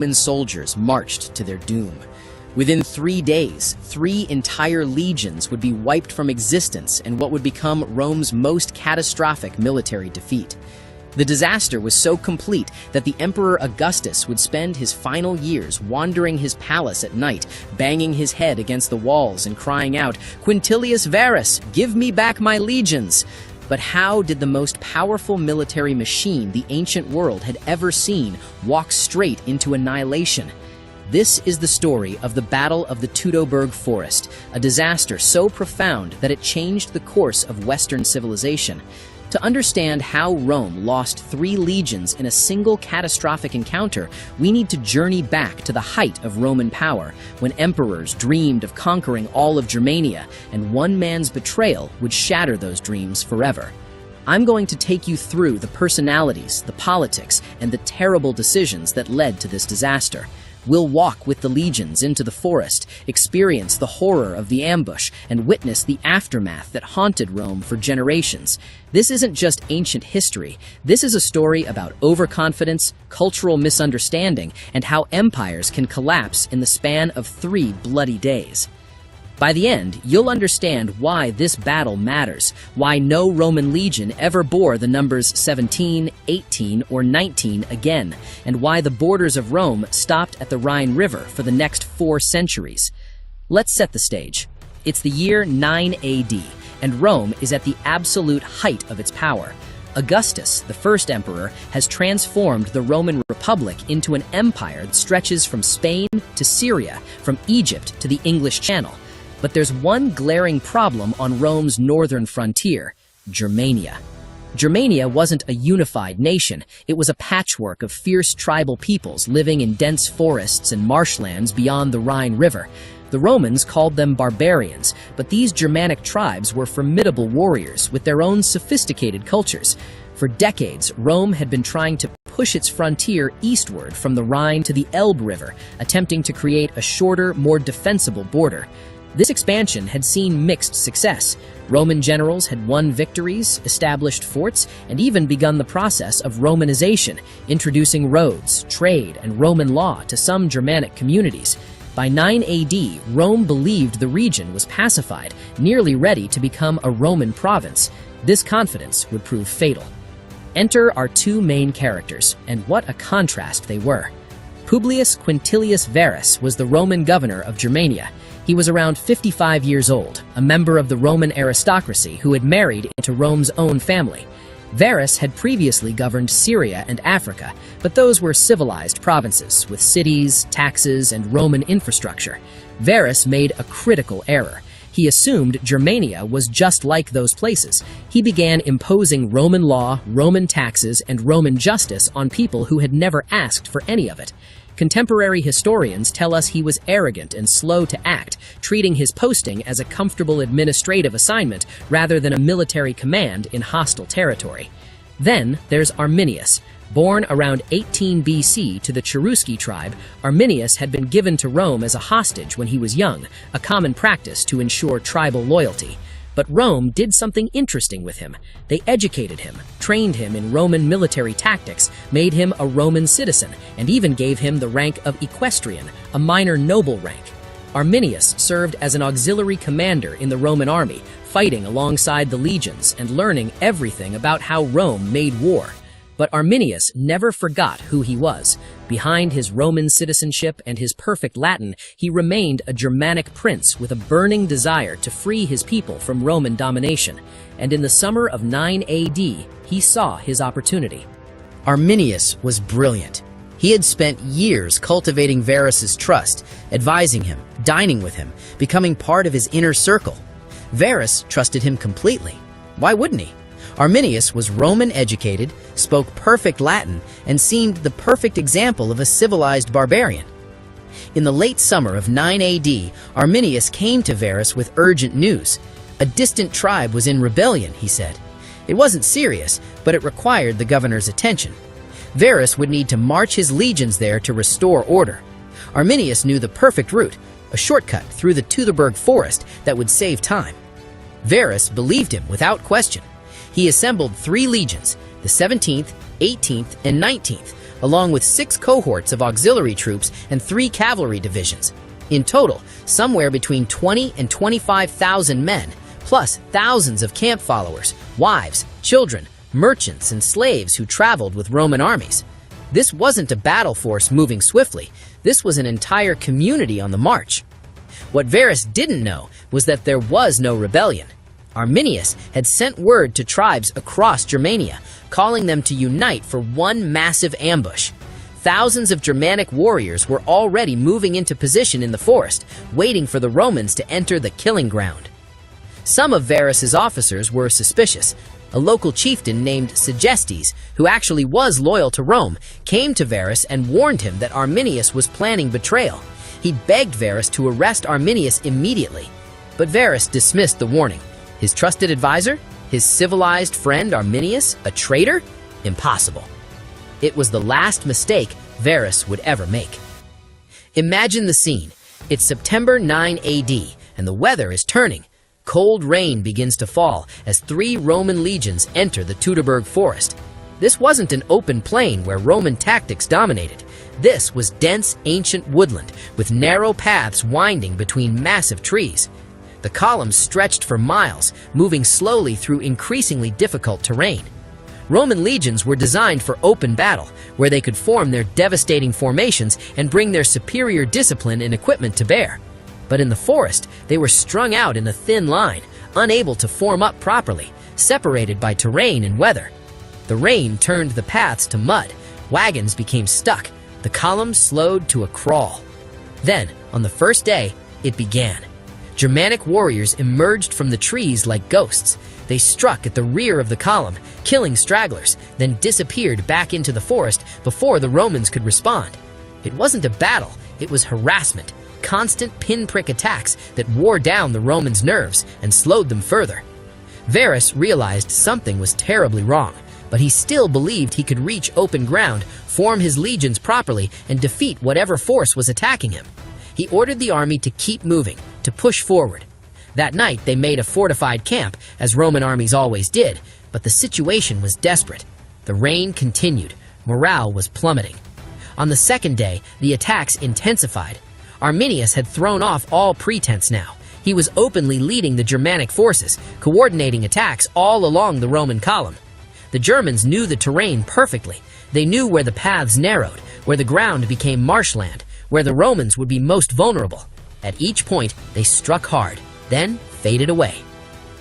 Roman soldiers marched to their doom. Within 3 days, 3 entire legions would be wiped from existence in what would become Rome's most catastrophic military defeat. The disaster was so complete that the Emperor Augustus would spend his final years wandering his palace at night, banging his head against the walls and crying out, "Quintilius Varus, give me back my legions!" But how did the most powerful military machine the ancient world had ever seen walk straight into annihilation? This is the story of the Battle of the Teutoburg Forest, a disaster so profound that it changed the course of Western civilization. To understand how Rome lost 3 legions in a single catastrophic encounter, we need to journey back to the height of Roman power, when emperors dreamed of conquering all of Germania, and one man's betrayal would shatter those dreams forever. I'm going to take you through the personalities, the politics, and the terrible decisions that led to this disaster. We'll walk with the legions into the forest, experience the horror of the ambush, and witness the aftermath that haunted Rome for generations. This isn't just ancient history. This is a story about overconfidence, cultural misunderstanding, and how empires can collapse in the span of 3 bloody days. By the end, you'll understand why this battle matters, why no Roman legion ever bore the numbers 17, 18, or 19 again, and why the borders of Rome stopped at the Rhine River for the next 4 centuries. Let's set the stage. It's the year 9 AD, and Rome is at the absolute height of its power. Augustus, the first emperor, has transformed the Roman Republic into an empire that stretches from Spain to Syria, from Egypt to the English Channel. But there's one glaring problem on Rome's northern frontier: Germania. Germania wasn't a unified nation. It was a patchwork of fierce tribal peoples living in dense forests and marshlands beyond the Rhine River. The Romans called them barbarians, but these Germanic tribes were formidable warriors with their own sophisticated cultures. For decades, Rome had been trying to push its frontier eastward from the Rhine to the Elbe River, attempting to create a shorter, more defensible border. This expansion had seen mixed success. Roman generals had won victories, established forts, and even begun the process of Romanization, introducing roads, trade, and Roman law to some Germanic communities. By 9 AD, Rome believed the region was pacified, nearly ready to become a Roman province. This confidence would prove fatal. Enter our 2 main characters, and what a contrast they were. Publius Quintilius Varus was the Roman governor of Germania. He was around 55 years old, a member of the Roman aristocracy who had married into Rome's own family. Varus had previously governed Syria and Africa, but those were civilized provinces with cities, taxes, and Roman infrastructure. Varus made a critical error. He assumed Germania was just like those places. He began imposing Roman law, Roman taxes, and Roman justice on people who had never asked for any of it. Contemporary historians tell us he was arrogant and slow to act, treating his posting as a comfortable administrative assignment rather than a military command in hostile territory. Then there's Arminius. Born around 18 BC to the Cherusci tribe, Arminius had been given to Rome as a hostage when he was young, a common practice to ensure tribal loyalty. But Rome did something interesting with him. They educated him, trained him in Roman military tactics, made him a Roman citizen, and even gave him the rank of equestrian, a minor noble rank. Arminius served as an auxiliary commander in the Roman army, fighting alongside the legions and learning everything about how Rome made war. But Arminius never forgot who he was. Behind his Roman citizenship and his perfect Latin, he remained a Germanic prince with a burning desire to free his people from Roman domination. And in the summer of 9 AD, he saw his opportunity. Arminius was brilliant. He had spent years cultivating Varus's trust, advising him, dining with him, becoming part of his inner circle. Varus trusted him completely. Why wouldn't he? Arminius was Roman-educated, spoke perfect Latin, and seemed the perfect example of a civilized barbarian. In the late summer of 9 AD, Arminius came to Varus with urgent news. A distant tribe was in rebellion, he said. It wasn't serious, but it required the governor's attention. Varus would need to march his legions there to restore order. Arminius knew the perfect route, a shortcut through the Teutoburg Forest that would save time. Varus believed him without question. He assembled 3 legions, the 17th, 18th, and 19th, along with 6 cohorts of auxiliary troops and 3 cavalry divisions. In total, somewhere between 20 and 25,000 men, plus thousands of camp followers, wives, children, merchants, and slaves who traveled with Roman armies. This wasn't a battle force moving swiftly. This was an entire community on the march. What Varus didn't know was that there was no rebellion. Arminius had sent word to tribes across Germania, calling them to unite for one massive ambush. Thousands of Germanic warriors were already moving into position in the forest, waiting for the Romans to enter the killing ground. Some of Varus's officers were suspicious. A local chieftain named Segestes, who actually was loyal to Rome, came to Varus and warned him that Arminius was planning betrayal. He begged Varus to arrest Arminius immediately. But Varus dismissed the warning. His trusted advisor? His civilized friend Arminius? A traitor? Impossible. It was the last mistake Varus would ever make. Imagine the scene. It's September 9 AD, and the weather is turning. Cold rain begins to fall as 3 Roman legions enter the Teutoburg Forest. This wasn't an open plain where Roman tactics dominated. This was dense, ancient woodland with narrow paths winding between massive trees. The columns stretched for miles, moving slowly through increasingly difficult terrain. Roman legions were designed for open battle, where they could form their devastating formations and bring their superior discipline and equipment to bear. But in the forest, they were strung out in a thin line, unable to form up properly, separated by terrain and weather. The rain turned the paths to mud, wagons became stuck, the columns slowed to a crawl. Then, on the first day, it began. Germanic warriors emerged from the trees like ghosts. They struck at the rear of the column, killing stragglers, then disappeared back into the forest before the Romans could respond. It wasn't a battle, it was harassment, constant pinprick attacks that wore down the Romans' nerves and slowed them further. Varus realized something was terribly wrong, but he still believed he could reach open ground, form his legions properly, and defeat whatever force was attacking him. He ordered the army to keep moving, to push forward. That night, they made a fortified camp, as Roman armies always did, but the situation was desperate. The rain continued. Morale was plummeting. On the second day, the attacks intensified. Arminius had thrown off all pretense now. He was openly leading the Germanic forces, coordinating attacks all along the Roman column. The Germans knew the terrain perfectly. They knew where the paths narrowed, where the ground became marshland, where the Romans would be most vulnerable. At each point, they struck hard, then faded away.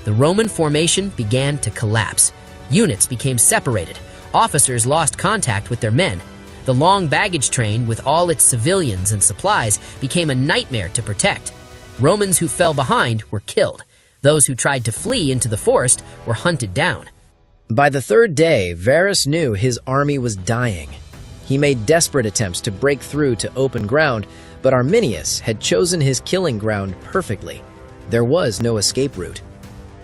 The Roman formation began to collapse. Units became separated. Officers lost contact with their men. The long baggage train, with all its civilians and supplies, became a nightmare to protect. Romans who fell behind were killed. Those who tried to flee into the forest were hunted down. By the third day, Varus knew his army was dying. He made desperate attempts to break through to open ground, but Arminius had chosen his killing ground perfectly. There was no escape route.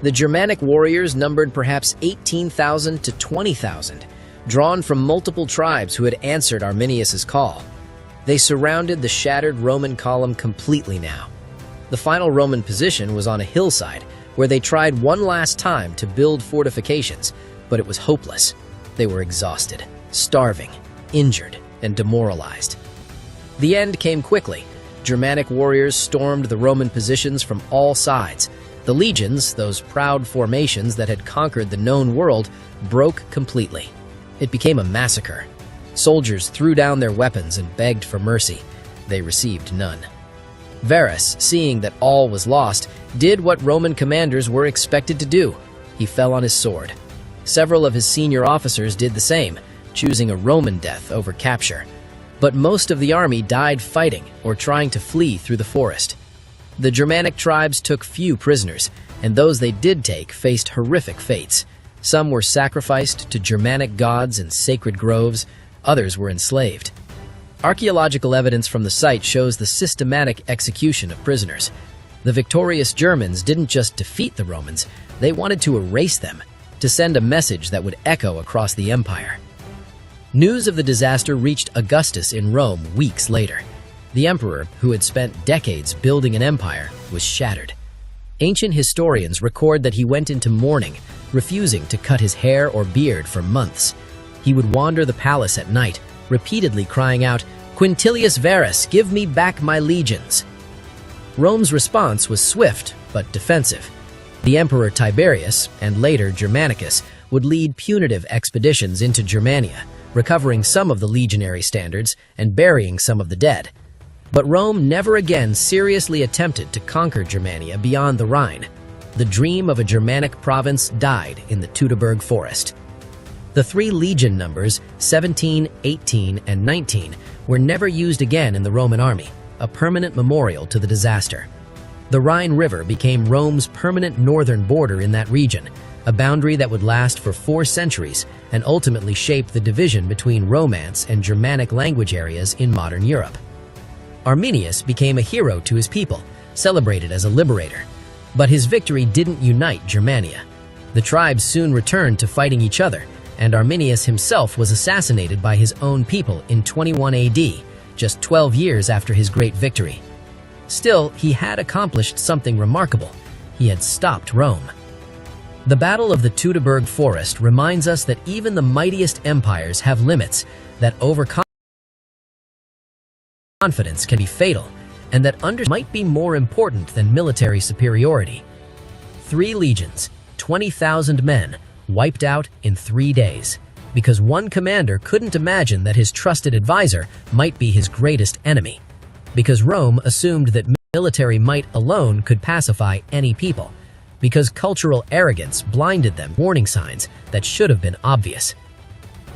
The Germanic warriors numbered perhaps 18,000 to 20,000, drawn from multiple tribes who had answered Arminius's call. They surrounded the shattered Roman column completely now. The final Roman position was on a hillside, where they tried one last time to build fortifications, but it was hopeless. They were exhausted, starving, injured, and demoralized. The end came quickly. Germanic warriors stormed the Roman positions from all sides. The legions, those proud formations that had conquered the known world, broke completely. It became a massacre. Soldiers threw down their weapons and begged for mercy. They received none. Varus, seeing that all was lost, did what Roman commanders were expected to do. He fell on his sword. Several of his senior officers did the same, choosing a Roman death over capture. But most of the army died fighting or trying to flee through the forest. The Germanic tribes took few prisoners, and those they did take faced horrific fates. Some were sacrificed to Germanic gods in sacred groves, others were enslaved. Archaeological evidence from the site shows the systematic execution of prisoners. The victorious Germans didn't just defeat the Romans, they wanted to erase them, to send a message that would echo across the empire. News of the disaster reached Augustus in Rome weeks later. The emperor, who had spent decades building an empire, was shattered. Ancient historians record that he went into mourning, refusing to cut his hair or beard for months. He would wander the palace at night, repeatedly crying out, "Quintilius Varus, give me back my legions!" Rome's response was swift but defensive. The Emperor Tiberius, and later Germanicus, would lead punitive expeditions into Germania, recovering some of the legionary standards and burying some of the dead. But Rome never again seriously attempted to conquer Germania beyond the Rhine. The dream of a Germanic province died in the Teutoburg Forest. The three legion numbers, 17, 18, and 19, were never used again in the Roman army, a permanent memorial to the disaster. The Rhine River became Rome's permanent northern border in that region, a boundary that would last for 4 centuries and ultimately shape the division between Romance and Germanic language areas in modern Europe. Arminius became a hero to his people, celebrated as a liberator. But his victory didn't unite Germania. The tribes soon returned to fighting each other, and Arminius himself was assassinated by his own people in 21 AD, just 12 years after his great victory. Still, he had accomplished something remarkable. He had stopped Rome. The Battle of the Teutoburg Forest reminds us that even the mightiest empires have limits, that overconfidence can be fatal, and that might be more important than military superiority. 3 legions, 20,000 men, wiped out in 3 days, because one commander couldn't imagine that his trusted advisor might be his greatest enemy. Because Rome assumed that military might alone could pacify any people. Because cultural arrogance blinded them warning signs that should have been obvious.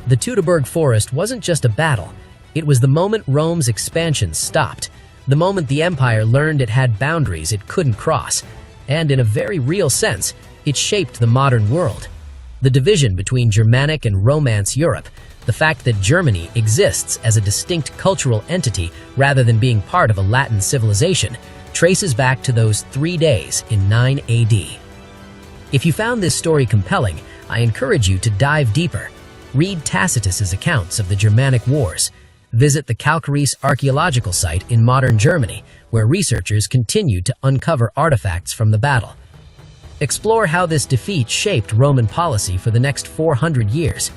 The Teutoburg Forest wasn't just a battle. It was the moment Rome's expansion stopped, the moment the empire learned it had boundaries it couldn't cross, and in a very real sense, it shaped the modern world. The division between Germanic and Romance Europe, the fact that Germany exists as a distinct cultural entity rather than being part of a Latin civilization, traces back to those 3 days in 9 AD. If you found this story compelling, I encourage you to dive deeper. Read Tacitus's accounts of the Germanic Wars. Visit the Kalkaris archaeological site in modern Germany, where researchers continue to uncover artifacts from the battle. Explore how this defeat shaped Roman policy for the next 400 years.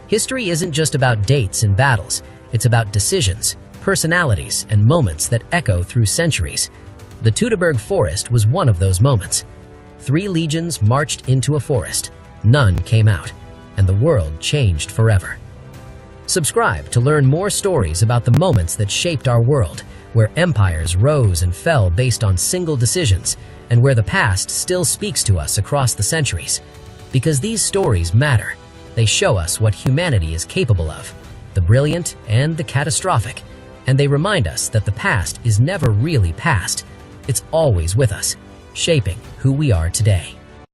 History isn't just about dates and battles, it's about decisions, personalities, and moments that echo through centuries. The Teutoburg Forest was one of those moments. 3 legions marched into a forest, none came out, and the world changed forever. Subscribe to learn more stories about the moments that shaped our world, where empires rose and fell based on single decisions, and where the past still speaks to us across the centuries. Because these stories matter. They show us what humanity is capable of, the brilliant and the catastrophic, and they remind us that the past is never really past. It's always with us, shaping who we are today.